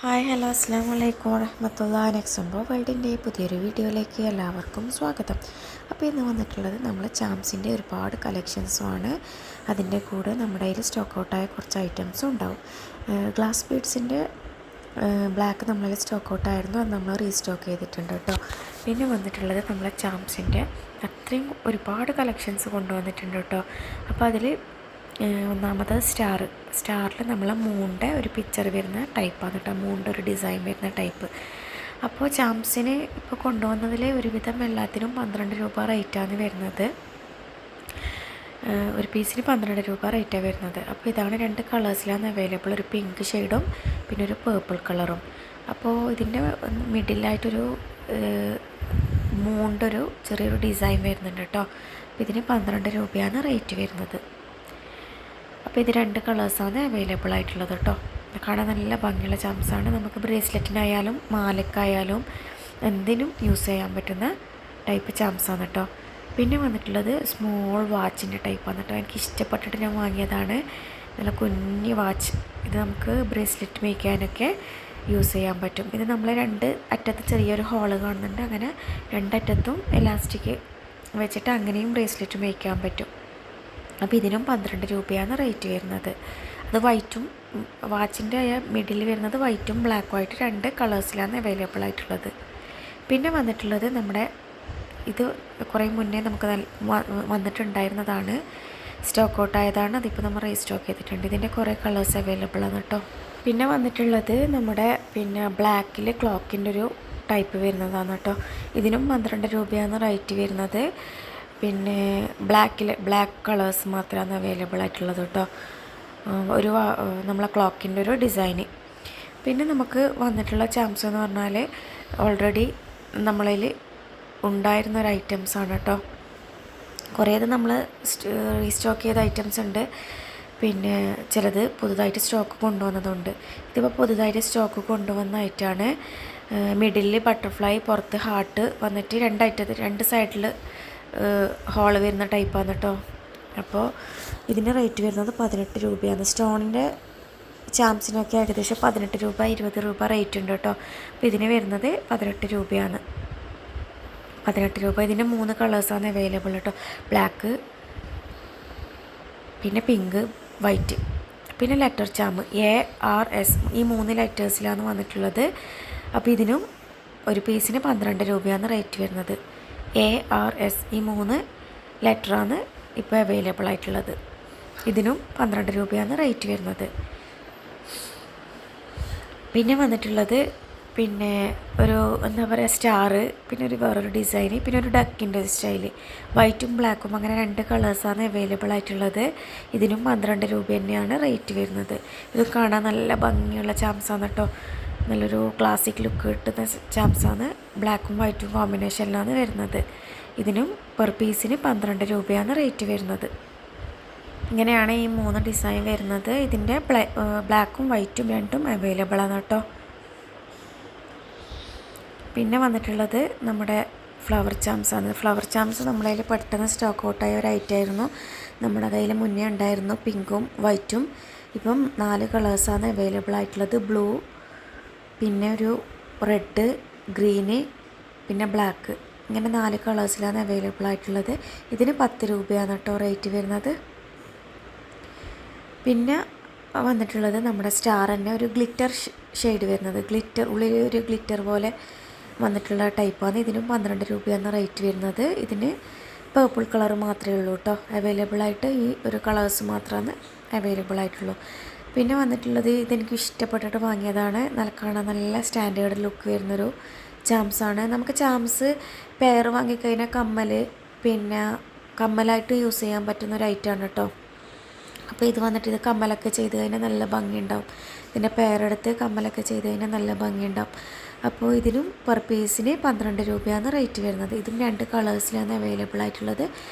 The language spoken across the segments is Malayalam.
ഹായ് ഹലോ അസ്സാം വലൈക്കും വറഹ്മത്തുള്ളാഹി. നെക്സംബോ വേൾഡിൻ്റെ പുതിയൊരു വീഡിയോയിലേക്ക് എല്ലാവർക്കും സ്വാഗതം. അപ്പോൾ ഇന്ന് വന്നിട്ടുള്ളത് നമ്മൾ ചാംസിൻ്റെ ഒരുപാട് കളക്ഷൻസുമാണ്. അതിൻ്റെ കൂടെ നമ്മുടെ കയ്യിൽ സ്റ്റോക്ക് ഔട്ടായ കുറച്ച് ഐറ്റംസും ഉണ്ടാവും. ഗ്ലാസ് ബീഡ്സിൻ്റെ ബ്ലാക്ക് നമ്മളതിൽ സ്റ്റോക്ക് ഔട്ടായിരുന്നു, അത് നമ്മൾ റീസ്റ്റോക്ക് ചെയ്തിട്ടുണ്ട് കേട്ടോ. പിന്നെ വന്നിട്ടുള്ളത് നമ്മളെ ചാംസിൻ്റെ അത്രയും ഒരുപാട് കളക്ഷൻസ് കൊണ്ടുവന്നിട്ടുണ്ട് കേട്ടോ. അപ്പോൾ അതിൽ ഒന്നാമത് സ്റ്റാറിൽ നമ്മൾ മൂണിൻ്റെ ഒരു പിക്ചർ വരുന്ന ടൈപ്പാണ് കേട്ടോ, മൂണിൻ്റെ ഒരു ഡിസൈൻ വരുന്ന ടൈപ്പ്. അപ്പോൾ ചാംസിന് ഇപ്പോൾ കൊണ്ടുവന്നതിൽ ഒരുവിധം എല്ലാത്തിനും 12 രൂപ റേറ്റാണ് വരുന്നത്. ഒരു പീസിന് 12 രൂപ റേറ്റാണ് വരുന്നത്. അപ്പോൾ ഇതാണ് 2 കളേഴ്സിലാണ് അവൈലബിൾ, ഒരു പിങ്ക് ഷെയ്ഡും പിന്നെ ഒരു പേർപ്പിൾ കളറും. അപ്പോൾ ഇതിൻ്റെ മിഡിലായിട്ടൊരു മൂണിൻ്റെ ഒരു ചെറിയൊരു ഡിസൈൻ വരുന്നുണ്ട് കേട്ടോ. അപ്പോൾ ഇതിന് 12 രൂപയാണ് റേറ്റ് വരുന്നത്. അപ്പോൾ ഇത് 2 കളേഴ്സാണ് അവൈലബിൾ ആയിട്ടുള്ളത് കേട്ടോ. കാണാൻ നല്ല ഭംഗിയുള്ള ചാംസാണ്. നമുക്ക് ബ്രേസ്ലെറ്റിനായാലും മാലക്കായാലും എന്തിനും യൂസ് ചെയ്യാൻ പറ്റുന്ന ടൈപ്പ് ചാംസാണ് കേട്ടോ. പിന്നെ വന്നിട്ടുള്ളത് സ്മോൾ വാച്ചിൻ്റെ ടൈപ്പാണ് കേട്ടോ. എനിക്ക് ഇഷ്ടപ്പെട്ടിട്ട് ഞാൻ വാങ്ങിയതാണ്. നല്ല കുഞ്ഞ് വാച്ച്. ഇത് നമുക്ക് ബ്രേസ്ലെറ്റ് മേയ്ക്കാനൊക്കെ യൂസ് ചെയ്യാൻ പറ്റും. ഇത് നമ്മൾ 2 അറ്റത്ത് ചെറിയൊരു ഹോള് കാണുന്നുണ്ട്. അങ്ങനെ 2 അറ്റത്തും എലാസ്റ്റിക് വെച്ചിട്ട് അങ്ങനെയും ബ്രേസ്ലെറ്റ് മേയ്ക്കാൻ പറ്റും. അപ്പോൾ ഇതിനും 12 രൂപയാണ് റേറ്റ് വരുന്നത്. അത് വൈറ്റും വാച്ചിൻ്റെ മിഡിൽ വരുന്നത് വൈറ്റും ബ്ലാക്കും ആയിട്ട് 2 കളേഴ്സിലാണ് അവൈലബിൾ ആയിട്ടുള്ളത്. പിന്നെ വന്നിട്ടുള്ളത് നമ്മുടെ ഇത് കുറേ മുന്നേ നമുക്ക് വന്നിട്ടുണ്ടായിരുന്നതാണ്, സ്റ്റോക്ക് ഔട്ട് ആയതാണ്. അതിപ്പോൾ നമ്മൾ റീസ്റ്റോക്ക് ചെയ്തിട്ടുണ്ട്. ഇതിൻ്റെ കുറേ കളേഴ്സ് അവൈലബിൾ ആണ് കേട്ടോ. പിന്നെ വന്നിട്ടുള്ളത് നമ്മുടെ ബ്ലാക്കിൽ ക്ലോക്കിൻ്റെ ഒരു ടൈപ്പ് വരുന്നതാണ് കേട്ടോ. ഇതിനും 12 രൂപയാണ് റേറ്റ് വരുന്നത്. പിന്നെ ബ്ലാക്ക് കളേഴ്സ് മാത്രമാണ് അവൈലബിൾ ആയിട്ടുള്ളത് കേട്ടോ. ഒരു നമ്മളെ ക്ലോക്കിൻ്റെ ഒരു ഡിസൈന്. പിന്നെ നമുക്ക് വന്നിട്ടുള്ള ചാംസ് എന്ന് പറഞ്ഞാൽ ഓൾറെഡി നമ്മളിൽ ഉണ്ടായിരുന്ന ഒരു ഐറ്റംസാണ് കേട്ടോ. കുറേത് നമ്മൾ റീസ്റ്റോക്ക് ചെയ്ത ഐറ്റംസ് ഉണ്ട്, പിന്നെ ചിലത് പുതുതായിട്ട് സ്റ്റോക്ക് കൊണ്ടുവന്നതുണ്ട്. ഇതിപ്പോൾ പുതുതായിട്ട് സ്റ്റോക്ക് കൊണ്ടുവന്നതായിട്ടാണ്. മിഡിലിൽ ബട്ടർഫ്ലൈ, പുറത്ത് ഹാർട്ട് വന്നിട്ട് 2 സൈഡിൽ ഹോള് വരുന്ന ടൈപ്പാണ് കേട്ടോ. അപ്പോൾ ഇതിൻ്റെ റേറ്റ് വരുന്നത് 18 രൂപയാണ്. സ്റ്റോണിൻ്റെ ചാംസിനൊക്കെ ഏകദേശം 18 രൂപ 20 രൂപ റേറ്റ് ഉണ്ട് കേട്ടോ. അപ്പോൾ ഇതിന് വരുന്നത് 18 രൂപയാണ്. 18 രൂപ. ഇതിൻ്റെ 3 കളേഴ്സാണ് അവൈലബിൾ കേട്ടോ. ബ്ലാക്ക്, പിന്നെ പിങ്ക്, വൈറ്റ്, പിന്നെ ലെറ്റർ ചാം ARS, ഈ 3 ലെറ്റേഴ്സിലാണ് വന്നിട്ടുള്ളത്. അപ്പോൾ ഇതിനും ഒരു പീസിന് 12 രൂപയാണ് റേറ്റ് വരുന്നത്. ARS, ഈ 3 ലെറ്ററാണ് ഇപ്പോൾ അവൈലബിൾ ആയിട്ടുള്ളത്. ഇതിനും 12 രൂപയാണ് റേറ്റ് വരുന്നത്. പിന്നെ വന്നിട്ടുള്ളത് ഒരു എന്താ പറയുക സ്റ്റാറ്, പിന്നെ വേറൊരു ഡിസൈന്, പിന്നെ ഒരു ഡക്കിൻ്റെ സ്റ്റൈല്, വൈറ്റും ബ്ലാക്കും, അങ്ങനെ 2 കളേഴ്സാണ് അവൈലബിൾ ആയിട്ടുള്ളത്. ഇതിനും 12 രൂപ തന്നെയാണ് റേറ്റ് വരുന്നത്. ഇത് കാണാൻ നല്ല ഭംഗിയുള്ള ചാംസാണ് കേട്ടോ. നല്ലൊരു ക്ലാസിക് ലുക്ക് കിട്ടുന്ന ചാംസാണ്. ബ്ലാക്കും വൈറ്റും കോമ്പിനേഷനിലാണ് വരുന്നത്. ഇതിനും പെർ പീസിന് 12 രൂപയാണ് റേറ്റ് വരുന്നത്. ഇങ്ങനെയാണ് ഈ 3 ഡിസൈൻ വരുന്നത്. ഇതിൻ്റെ ബ്ലാക്കും വൈറ്റും രണ്ടും അവൈലബിൾ ആണ് കേട്ടോ. പിന്നെ വന്നിട്ടുള്ളത് നമ്മുടെ ഫ്ലവർ ചാംസാണ്. ഫ്ലവർ ചാംസ് നമ്മളെ കയ്യിൽ പെട്ടെന്ന് സ്റ്റോക്ക് ഔട്ടായ ഒരു ഐറ്റമായിരുന്നു. നമ്മുടെ കയ്യിൽ മുന്നേ ഉണ്ടായിരുന്നു പിങ്കും വൈറ്റും. ഇപ്പം 4 കളേഴ്സാണ് അവൈലബിൾ ആയിട്ടുള്ളത്. ബ്ലൂ, പിന്നെ ഒരു റെഡ്, ഗ്രീന്, പിന്നെ ബ്ലാക്ക്, ഇങ്ങനെ 4 കളേഴ്സിലാണ് അവൈലബിൾ ആയിട്ടുള്ളത്. ഇതിന് 10 രൂപയാണ് കേട്ടോ റേറ്റ് വരുന്നത്. പിന്നെ വന്നിട്ടുള്ളത് നമ്മുടെ സ്റ്റാർ തന്നെ ഒരു ഗ്ലിറ്റർ ഷെയ്ഡ് വരുന്നത്, ഉള്ളിൽ ഒരു ഗ്ലിറ്റർ പോലെ വന്നിട്ടുള്ള ടൈപ്പാണ്. ഇതിനും 12 രൂപയാണ് റേറ്റ് വരുന്നത്. ഇതിന് പേർപ്പിൾ കളർ മാത്രമേ ഉള്ളൂ കേട്ടോ അവൈലബിൾ ആയിട്ട്. ഈ ഒരു കളേഴ്സ് മാത്രമാണ് അവൈലബിൾ ആയിട്ടുള്ളൂ. പിന്നെ വന്നിട്ടുള്ളത് ഇതെനിക്ക് ഇഷ്ടപ്പെട്ടിട്ട് വാങ്ങിയതാണ്. കാണാൻ നല്ല സ്റ്റാൻഡേർഡ് ലുക്ക് വരുന്നൊരു ചാംസാണ്. നമുക്ക് ചാംസ് പെയർ വാങ്ങിക്കഴിഞ്ഞാൽ പിന്നെ കമ്മലായിട്ട് യൂസ് ചെയ്യാൻ പറ്റുന്നൊരു ഐറ്റമാണ് കേട്ടോ. അപ്പോൾ ഇത് വന്നിട്ട് ഇത് കമ്മലൊക്കെ ചെയ്ത് കഴിഞ്ഞാൽ നല്ല ഭംഗിയുണ്ടാവും. ഇതിൻ്റെ പെയറെടുത്ത് കമ്മലൊക്കെ ചെയ്ത് കഴിഞ്ഞാൽ നല്ല ഭംഗിയുണ്ടാവും. അപ്പോൾ ഇതിനും പെർ പീസിന് 12 രൂപയാണ് റേറ്റ് വരുന്നത്. ഇതിന് 2 കളേഴ്സിലാണ് അവൈലബിൾ ആയിട്ടുള്ളത്.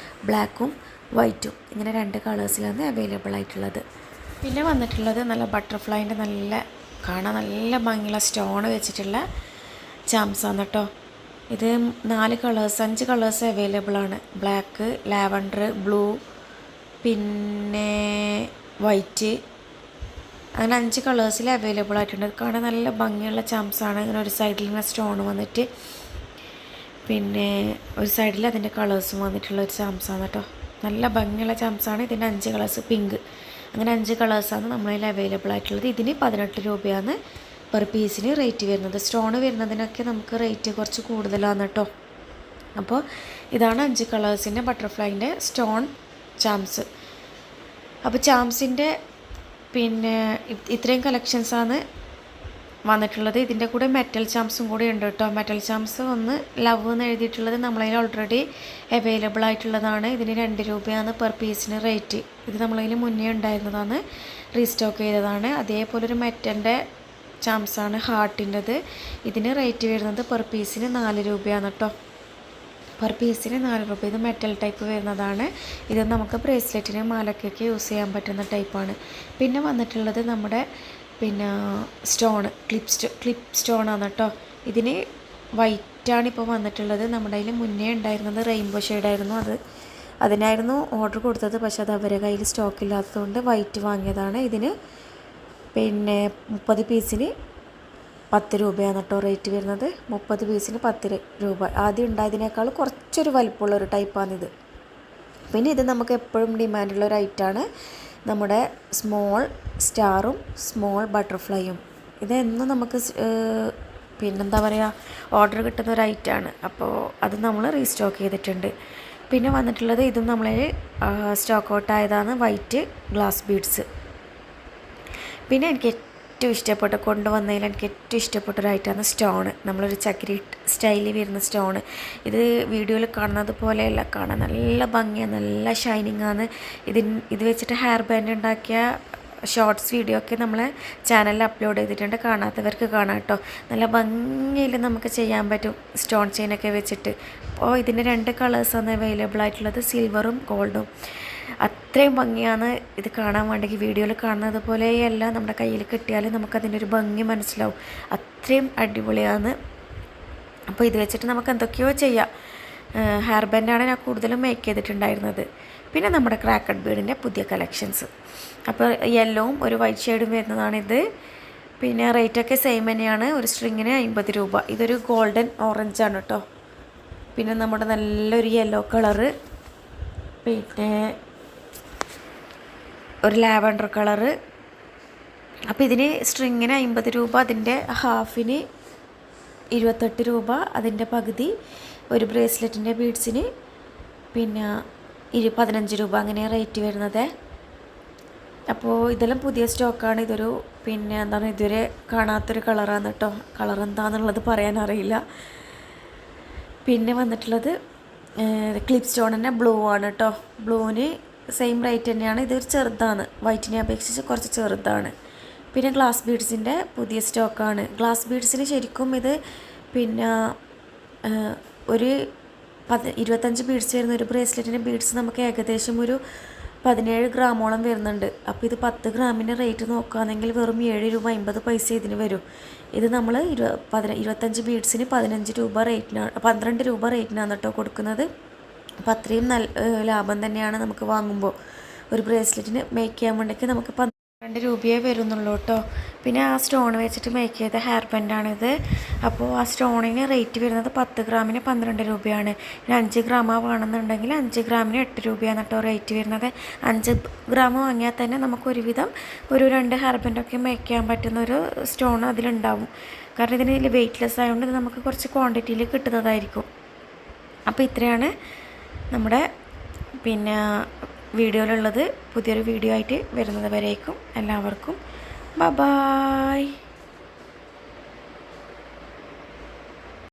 ബ്ലാക്കും വൈറ്റും, ഇങ്ങനെ 2 കളേഴ്സിലാണ് അവൈലബിൾ ആയിട്ടുള്ളത്. പിന്നെ വന്നിട്ടുള്ളത് നല്ല ബട്ടർഫ്ലൈൻ്റെ കാണാൻ നല്ല ഭംഗിയുള്ള സ്റ്റോണ് വെച്ചിട്ടുള്ള ചാംസാണ് കേട്ടോ. ഇത് 5 കളേഴ്സ് അവൈലബിൾ ആണ്. ബ്ലാക്ക്, ലാവൻഡർ, ബ്ലൂ, പിന്നെ വൈറ്റ്, അങ്ങനെ 5 കളേഴ്സിൽ അവൈലബിൾ ആയിട്ടുണ്ട്. കാണാൻ നല്ല ഭംഗിയുള്ള ചാംസാണ്. അങ്ങനെ ഒരു സൈഡിൽ ഇങ്ങനെ സ്റ്റോൺ വന്നിട്ട് പിന്നെ ഒരു സൈഡിൽ അതിൻ്റെ കളേഴ്സും വന്നിട്ടുള്ള ഒരു ചാംസാണ് കേട്ടോ. നല്ല ഭംഗിയുള്ള ചാംസാണ്. ഇതിൻ്റെ 5 കളേഴ്സ് പിങ്ക്, അങ്ങനെ 5 കളേഴ്സാണ് നമ്മളതിൽ അവൈലബിൾ ആയിട്ടുള്ളത്. ഇതിന് 18 രൂപയാണ് പെർ പീസിന് റേറ്റ് വരുന്നത്. സ്റ്റോണ് വരുന്നതിനൊക്കെ നമുക്ക് റേറ്റ് കുറച്ച് കൂടുതലാണ് കേട്ടോ. അപ്പോൾ ഇതാണ് 5 കളേഴ്സിൻ്റെ ബട്ടർഫ്ലൈൻ്റെ സ്റ്റോൺ ചാംസ്. അപ്പോൾ ചാംസിൻ്റെ പിന്നെ ഇത്രയും കളക്ഷൻസാണ് വന്നിട്ടുള്ളത്. ഇതിൻ്റെ കൂടെ മെറ്റൽ ചാംസും കൂടി ഉണ്ട് കേട്ടോ. മെറ്റൽ ചാംസ് ഒന്ന് ലവ് എന്ന് എഴുതിയിട്ടുള്ളത് നമ്മളതിൽ ഓൾറെഡി അവൈലബിൾ ആയിട്ടുള്ളതാണ്. ഇതിന് 2 രൂപയാണ് പെർ പീസിന് റേറ്റ്. ഇത് നമ്മളതിൽ മുന്നേ ഉണ്ടായിരുന്നതാണ്, റീസ്റ്റോക്ക് ചെയ്തതാണ്. അതേപോലെ ഒരു മെറ്റലിൻ്റെ ചാംസാണ് ഹാർട്ടിൻ്റെത്. ഇതിന് റേറ്റ് വരുന്നത് പെർ പീസിന് 4 രൂപയാണ് കേട്ടോ. പെർ പീസിന് 4 രൂപ. ഇത് മെറ്റൽ ടൈപ്പ് വരുന്നതാണ്. ഇത് നമുക്ക് ബ്രേസ്ലെറ്റിന് മാലക്കൊക്കെ യൂസ് ചെയ്യാൻ പറ്റുന്ന ടൈപ്പാണ്. പിന്നെ വന്നിട്ടുള്ളത് നമ്മുടെ പിന്നെ സ്റ്റോണ് ക്ലിപ്പ് സ്റ്റോണാണ് കേട്ടോ. ഇതിന് വൈറ്റാണ് ഇപ്പോൾ വന്നിട്ടുള്ളത്. നമ്മുടെ കയ്യിൽ മുന്നേ ഉണ്ടായിരുന്നത് റെയിൻബോ ഷെയ്ഡായിരുന്നു. അതിനായിരുന്നു ഓർഡർ കൊടുത്തത്. പക്ഷെ അത് അവരുടെ കയ്യിൽ സ്റ്റോക്ക് ഇല്ലാത്തതുകൊണ്ട് വൈറ്റ് വാങ്ങിയതാണ്. ഇതിന് പിന്നെ 30 പീസിന് 10 രൂപയാണ് കേട്ടോ റേറ്റ് വരുന്നത്. 30 പീസിന് 10 രൂപ. ആദ്യം ഉണ്ടായതിനേക്കാൾ കുറച്ചൊരു വലിപ്പമുള്ളൊരു ടൈപ്പാണിത്. പിന്നെ ഇത് നമുക്ക് എപ്പോഴും ഡിമാൻഡുള്ള ഒരു ഐറ്റമാണ്, നമ്മുടെ സ്മോൾ സ്റ്റാറും സ്മോൾ ബട്ടർഫ്ലൈയും. ഇതെന്നും നമുക്ക് പിന്നെന്താ പറയുക, ഓർഡർ കിട്ടുന്ന ഒരു ഐറ്റമാണ്. അപ്പോൾ അത് നമ്മൾ റീസ്റ്റോക്ക് ചെയ്തിട്ടുണ്ട്. പിന്നെ വന്നിട്ടുള്ളത് ഇതും നമ്മൾ സ്റ്റോക്ക് ഔട്ട് ആയതാണ്, വൈറ്റ് ഗ്ലാസ് ബീഡ്സ്. പിന്നെ എനിക്ക് ഏറ്റവും ഇഷ്ടപ്പെട്ട കൊണ്ടുവന്നതിൽ എനിക്ക് ഏറ്റവും ഇഷ്ടപ്പെട്ട ഒരു ഐറ്റമാണ് സ്റ്റോണ്. നമ്മളൊരു ചക്കിരി സ്റ്റൈലിൽ വരുന്ന സ്റ്റോണ്. ഇത് വീഡിയോയിൽ കാണുന്നത് പോലെയല്ല, കാണാൻ നല്ല ഭംഗിയാണ്, നല്ല ഷൈനിങ് ആണ്. ഇത് വെച്ചിട്ട് ഹെയർ ബാൻഡ് ഉണ്ടാക്കിയ ഷോർട്സ് വീഡിയോ ഒക്കെ നമ്മൾ ചാനലിൽ അപ്ലോഡ് ചെയ്തിട്ടുണ്ട്. കാണാത്തവർക്ക് കാണാം കേട്ടോ. നല്ല ഭംഗിയിൽ നമുക്ക് ചെയ്യാൻ പറ്റും സ്റ്റോൺ ചെയിനൊക്കെ വെച്ചിട്ട്. അപ്പോൾ ഇതിൻ്റെ 2 കളേഴ്സാണ് അവൈലബിൾ ആയിട്ടുള്ളത്, സിൽവറും ഗോൾഡും. അത്രയും ഭംഗിയാണ് ഇത് കാണാൻ വേണ്ടെങ്കിൽ. വീഡിയോയിൽ കാണുന്നത് പോലെയല്ല, നമ്മുടെ കയ്യിൽ കിട്ടിയാൽ നമുക്കതിൻ്റെ ഒരു ഭംഗി മനസ്സിലാവും. അത്രയും അടിപൊളിയാണ്. അപ്പോൾ ഇത് വെച്ചിട്ട് നമുക്ക് എന്തൊക്കെയോ ചെയ്യാം. ഹെയർ ബാൻഡാണ് ഞാൻ കൂടുതലും മേക്ക് ചെയ്തിട്ടുണ്ടായിരുന്നത്. പിന്നെ നമ്മുടെ ക്രാക്കഡ് ബീഡിൻ്റെ പുതിയ കളക്ഷൻസ്. അപ്പോൾ യെല്ലോവും ഒരു വൈറ്റ് ഷെയ്ഡും വരുന്നതാണിത്. പിന്നെ റേറ്റൊക്കെ സെയിം തന്നെയാണ്. ഒരു സ്ട്രിങ്ങിന് 50 രൂപ. ഇതൊരു ഗോൾഡൻ ഓറഞ്ചാണ് കേട്ടോ. പിന്നെ നമ്മുടെ നല്ലൊരു യെല്ലോ കളറ്, പിന്നെ ഒരു ലാവൻഡർ കളറ്. അപ്പോൾ ഇതിന് സ്ട്രിങ്ങിന് 50 രൂപ, അതിൻ്റെ ഹാഫിന് 28 രൂപ, അതിൻ്റെ പകുതി ഒരു ബ്രേസ്ലെറ്റിൻ്റെ ബീഡ്സിന് പിന്നെ 15 രൂപ, അങ്ങനെ റേറ്റ് വരുന്നത്. അപ്പോൾ ഇതെല്ലാം പുതിയ സ്റ്റോക്കാണ്. ഇതൊരു പിന്നെ എന്താണ് ഇതുവരെ കാണാത്തൊരു കളറാണ് കേട്ടോ. കളർ എന്താണെന്നുള്ളത് പറയാനറിയില്ല. പിന്നെ വന്നിട്ടുള്ളത് ക്ലിപ്പ് സ്റ്റോൺ തന്നെ ബ്ലൂ ആണ് കേട്ടോ. ബ്ലൂവിന് സെയിം റേറ്റ് തന്നെയാണ്. ഇതൊരു ചെറുതാണ്, വൈറ്റിനെ അപേക്ഷിച്ച് കുറച്ച് ചെറുതാണ്. പിന്നെ ഗ്ലാസ് ബീഡ്സിൻ്റെ പുതിയ സ്റ്റോക്കാണ്. ഗ്ലാസ് ബീഡ്സിന് ശരിക്കും ഇത് പിന്നെ ഒരു 25 ബീഡ്സ് വരുന്ന ഒരു ബ്രേസ്ലെറ്റിൻ്റെ ബീഡ്സ് നമുക്ക് ഏകദേശം ഒരു 17 ഗ്രാമോളം വരുന്നുണ്ട്. അപ്പോൾ ഇത് 10 ഗ്രാമിൻ്റെ റേറ്റ് നോക്കുകയാണെങ്കിൽ വെറും 7 രൂപ 50 പൈസ ഇതിന് വരും. ഇത് നമ്മൾ 25 ബീഡ്സിന് 15 രൂപ റേറ്റിനാണ്, 12 രൂപ റേറ്റിനാണ് കേട്ടോ കൊടുക്കുന്നത്. അപ്പോൾ അത്രയും നല്ല ലാഭം തന്നെയാണ് നമുക്ക് വാങ്ങുമ്പോൾ. ഒരു ബ്രേസ്ലെറ്റിന് മേക്ക് ചെയ്യാൻ വേണ്ടിയിട്ട് നമുക്ക് 12 രൂപയേ വരുന്നുള്ളൂ കേട്ടോ. പിന്നെ ആ സ്റ്റോൺ വെച്ചിട്ട് മേക്ക് ചെയ്ത ഹെയർ ബാൻഡാണിത്. അപ്പോൾ ആ സ്റ്റോണിന് റേറ്റ് വരുന്നത് 10 ഗ്രാമിന് 12 രൂപയാണ്. 5 ഗ്രാം വേണമെന്നുണ്ടെങ്കിൽ 5 ഗ്രാമിന് 8 രൂപയാണ് കേട്ടോ റേറ്റ് വരുന്നത്. 5 ഗ്രാം വാങ്ങിയാൽ തന്നെ നമുക്ക് ഒരുവിധം ഒരു 2 ഹെയർ ബാൻഡൊക്കെ മേക്ക് ചെയ്യാൻ പറ്റുന്ന ഒരു സ്റ്റോൺ അതിലുണ്ടാവും. കാരണം ഇതിന് വെയ്റ്റ്ലെസ് ആയതുകൊണ്ട് ഇത് നമുക്ക് കുറച്ച് ക്വാണ്ടിറ്റിയിൽ കിട്ടുന്നതായിരിക്കും. അപ്പോൾ ഇത്രയാണ് നമ്മുടെ പിന്നെ വീഡിയോയിലുള്ളത്. പുതിയൊരു വീഡിയോ ആയിട്ട് വരുന്നത് വരേക്കും എല്ലാവർക്കും ബൈ.